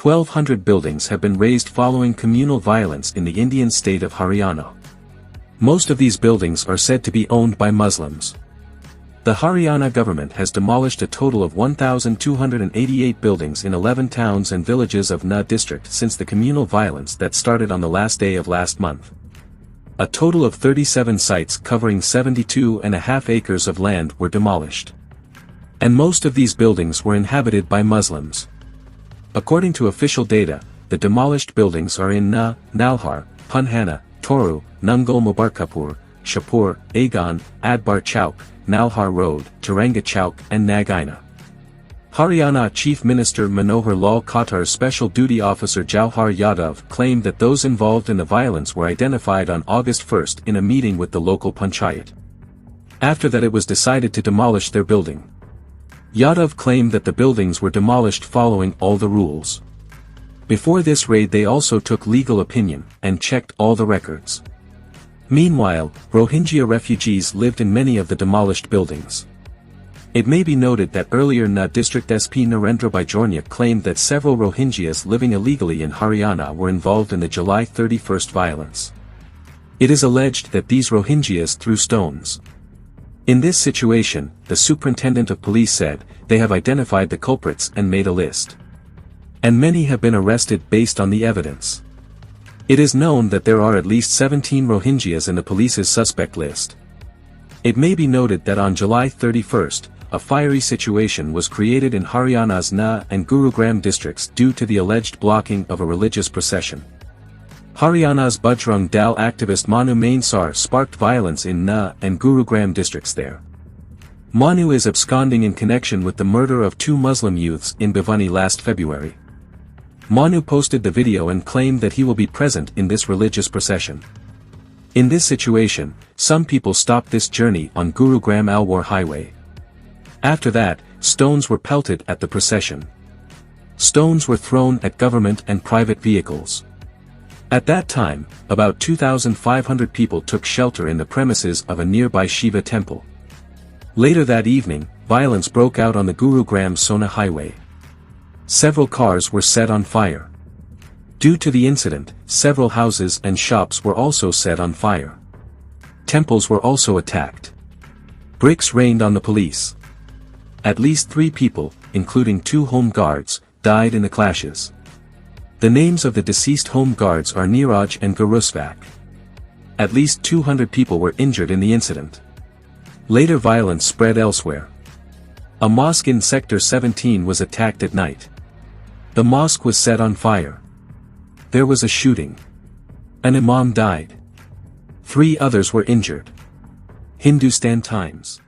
1,200 buildings have been razed following communal violence in the Indian state of Haryana. Most of these buildings are said to be owned by Muslims. The Haryana government has demolished a total of 1,288 buildings in 11 towns and villages of Nuh district since the communal violence that started on the last day of last month. A total of 37 sites covering 72.5 acres of land were demolished. And most of these buildings were inhabited by Muslims. According to official data, the demolished buildings are in Nuh, Nalhar, Punhana, Toru, Nungal Mubarkapur, Shapur, Agon, Adbar Chowk, Nalhar Road, Taranga Chowk and Nagaina. Haryana Chief Minister Manohar Lal Khattar's Special Duty Officer Jauhar Yadav claimed that those involved in the violence were identified on August 1 in a meeting with the local panchayat. After that it was decided to demolish their building. Yadav claimed that the buildings were demolished following all the rules. Before this raid they also took legal opinion and checked all the records. Meanwhile, Rohingya refugees lived in many of the demolished buildings. It may be noted that earlier Nuh District SP Narendra Bajornia claimed that several Rohingyas living illegally in Haryana were involved in the July 31 violence. It is alleged that these Rohingyas threw stones. In this situation, the superintendent of police said, they have identified the culprits and made a list. And many have been arrested based on the evidence. It is known that there are at least 17 Rohingyas in the police's suspect list. It may be noted that on July 31, a fiery situation was created in Haryana's Nuh and Gurugram districts due to the alleged blocking of a religious procession. Haryana's Bajrang Dal activist Manu Mainsar sparked violence in Nuh and Gurugram districts there. Manu is absconding in connection with the murder of 2 Muslim youths in Bhiwani last February. Manu posted the video and claimed that he will be present in this religious procession. In this situation, some people stopped this journey on Gurugram Alwar highway. After that, stones were pelted at the procession. Stones were thrown at government and private vehicles. At that time, about 2,500 people took shelter in the premises of a nearby Shiva temple. Later that evening, violence broke out on the Gurugram Sona highway. Several cars were set on fire. Due to the incident, several houses and shops were also set on fire. Temples were also attacked. Bricks rained on the police. At least 3 people, including 2 home guards, died in the clashes. The names of the deceased home guards are Niraj and Gurusvak. At least 200 people were injured in the incident. Later violence spread elsewhere. A mosque in Sector 17 was attacked at night. The mosque was set on fire. There was a shooting. An imam died. 3 others were injured. Hindustan Times.